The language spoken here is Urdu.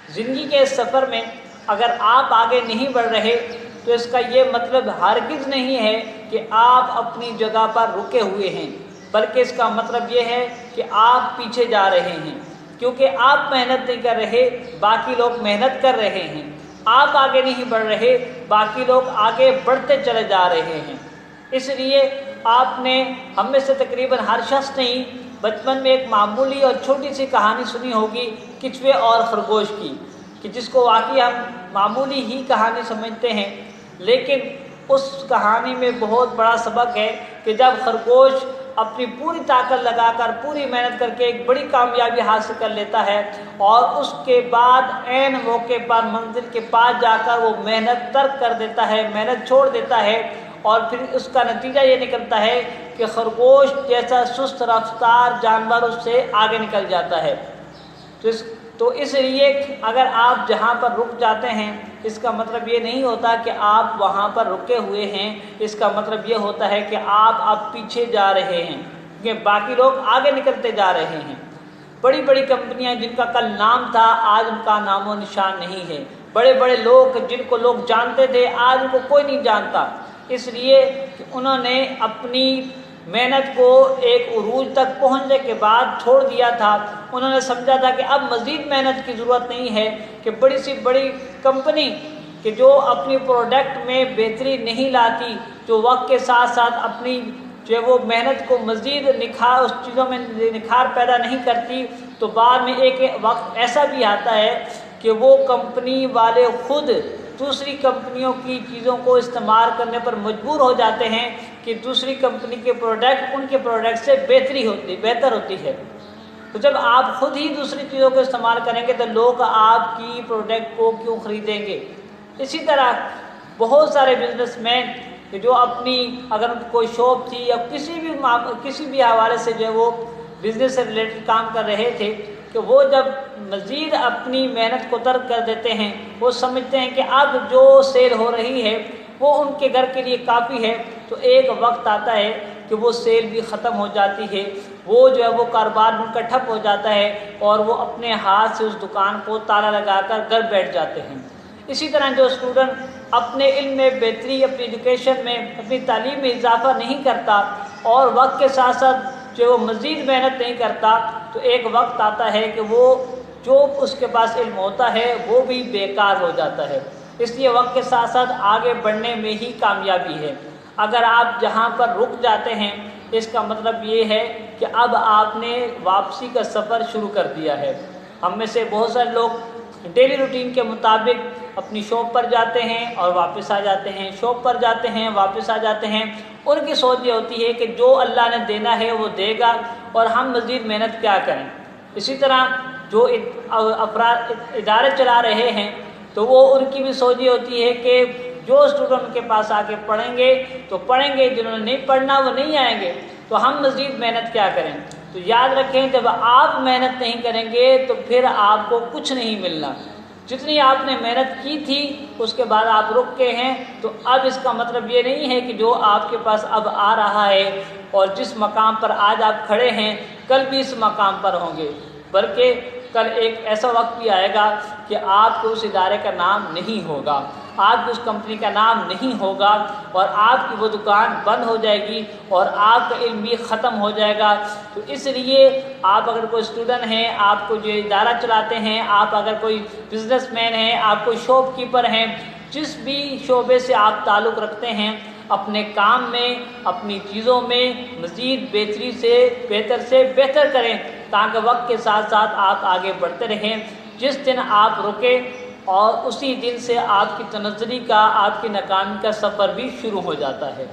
زندگی کے اس سفر میں اگر آپ آگے نہیں بڑھ رہے تو اس کا یہ مطلب ہرگز نہیں ہے کہ آپ اپنی جگہ پر رکے ہوئے ہیں، بلکہ اس کا مطلب یہ ہے کہ آپ پیچھے جا رہے ہیں، کیونکہ آپ محنت نہیں کر رہے، باقی لوگ محنت کر رہے ہیں۔ آپ آگے نہیں بڑھ رہے، باقی لوگ آگے بڑھتے چلے جا رہے ہیں۔ اس لیے آپ نے ہم میں سے تقریباً ہر شخص نے بچپن میں ایک معمولی اور چھوٹی سی کہانی سنی ہوگی، کچوے اور خرگوش کی، کہ جس کو واقعی ہم معمولی ہی کہانی سمجھتے ہیں، لیکن اس کہانی میں بہت بڑا سبق ہے کہ جب خرگوش اپنی پوری طاقت لگا کر، پوری محنت کر کے ایک بڑی کامیابی حاصل کر لیتا ہے، اور اس کے بعد عین موقع پر منزل کے پاس جا کر وہ محنت ترک کر دیتا ہے، محنت چھوڑ دیتا ہے، اور پھر اس کا نتیجہ یہ نکلتا ہے کہ خرگوش جیسا سست رفتار جانور اس سے آگے نکل جاتا ہے۔ تو اس لیے اگر آپ جہاں پر رک جاتے ہیں، اس کا مطلب یہ نہیں ہوتا کہ آپ وہاں پر رکے ہوئے ہیں، اس کا مطلب یہ ہوتا ہے کہ آپ اب پیچھے جا رہے ہیں، کیونکہ باقی لوگ آگے نکلتے جا رہے ہیں۔ بڑی بڑی کمپنیاں جن کا کل نام تھا، آج ان کا نام و نشان نہیں ہے۔ بڑے بڑے لوگ جن کو لوگ جانتے تھے، آج ان کو کوئی نہیں جانتا، اس لیے کہ انہوں نے اپنی محنت کو ایک عروج تک پہنچنے کے بعد چھوڑ دیا تھا۔ انہوں نے سمجھا تھا کہ اب مزید محنت کی ضرورت نہیں ہے، کہ بڑی سی بڑی کمپنی کہ جو اپنی پروڈکٹ میں بہتری نہیں لاتی، جو وقت کے ساتھ ساتھ اپنی جو وہ محنت کو مزید اس چیزوں میں نکھار پیدا نہیں کرتی، تو بعد میں ایک وقت ایسا بھی آتا ہے کہ وہ کمپنی والے خود دوسری کمپنیوں کی چیزوں کو استعمال کرنے پر مجبور ہو جاتے ہیں کہ دوسری کمپنی کے پروڈکٹ ان کے پروڈکٹ سے بہتر ہوتی ہے۔ تو جب آپ خود ہی دوسری چیزوں کو استعمال کریں گے تو لوگ آپ کی پروڈکٹ کو کیوں خریدیں گے؟ اسی طرح بہت سارے بزنس مین کہ جو اپنی اگر کوئی شاپ تھی یا کسی بھی حوالے سے جو وہ بزنس سے ریلیٹڈ کام کر رہے تھے، کہ وہ جب مزید اپنی محنت کو ترک کر دیتے ہیں، وہ سمجھتے ہیں کہ اب جو سیل ہو رہی ہے وہ ان کے گھر کے لیے کافی ہے، تو ایک وقت آتا ہے کہ وہ سیل بھی ختم ہو جاتی ہے، وہ جو ہے وہ کاروبار ان کا ٹھپ ہو جاتا ہے، اور وہ اپنے ہاتھ سے اس دکان کو تالا لگا کر گھر بیٹھ جاتے ہیں۔ اسی طرح جو اسٹوڈنٹ اپنے علم میں بہتری، اپنی ایجوکیشن میں، اپنی تعلیم میں اضافہ نہیں کرتا اور وقت کے ساتھ ساتھ جو وہ مزید محنت نہیں کرتا، تو ایک وقت آتا ہے کہ وہ جو اس کے پاس علم ہوتا ہے وہ بھی بیکار ہو جاتا ہے۔ اس لیے وقت کے ساتھ ساتھ آگے بڑھنے میں ہی کامیابی ہے۔ اگر آپ جہاں پر رک جاتے ہیں، اس کا مطلب یہ ہے کہ اب آپ نے واپسی کا سفر شروع کر دیا ہے۔ ہم میں سے بہت سارے لوگ ڈیلی روٹین کے مطابق اپنی شاپ پر جاتے ہیں اور واپس آ جاتے ہیں، شاپ پر جاتے ہیں واپس آ جاتے ہیں۔ ان کی سوچ یہ ہوتی ہے کہ جو اللہ نے دینا ہے وہ دے گا، اور ہم مزید محنت کیا کریں۔ اسی طرح جو افراد ادارے چلا رہے ہیں، تو وہ ان کی بھی سوچ یہ ہوتی ہے کہ جو اسٹوڈنٹ کے پاس آ کے پڑھیں گے تو پڑھیں گے، جنہوں نے نہیں پڑھنا وہ نہیں آئیں گے، تو ہم مزید محنت کیا کریں۔ تو یاد رکھیں، جب آپ محنت نہیں کریں گے تو پھر آپ کو کچھ نہیں ملنا۔ جتنی آپ نے محنت کی تھی اس کے بعد آپ رک کے ہیں، تو اب اس کا مطلب یہ نہیں ہے کہ جو آپ کے پاس اب آ رہا ہے اور جس مقام پر آج آپ کھڑے ہیں کل بھی اس مقام پر ہوں گے، بلکہ کل ایک ایسا وقت بھی آئے گا کہ آپ کو اس ادارے کا نام نہیں ہوگا، آپ کی اس کمپنی کا نام نہیں ہوگا، اور آپ کی وہ دکان بند ہو جائے گی اور آپ کا علم بھی ختم ہو جائے گا۔ تو اس لیے آپ اگر کوئی اسٹوڈنٹ ہیں، آپ کو جو ادارہ چلاتے ہیں، آپ اگر کوئی بزنس مین ہیں، آپ کوئی شاپ کیپر ہیں، جس بھی شعبے سے آپ تعلق رکھتے ہیں، اپنے کام میں، اپنی چیزوں میں مزید بہتری سے بہتر کریں، تاکہ وقت کے ساتھ ساتھ آپ آگے بڑھتے رہیں۔ جس دن آپ رکیں اور اسی دن سے آپ کی تنزلی کا، آپ کی ناکامی کا سفر بھی شروع ہو جاتا ہے۔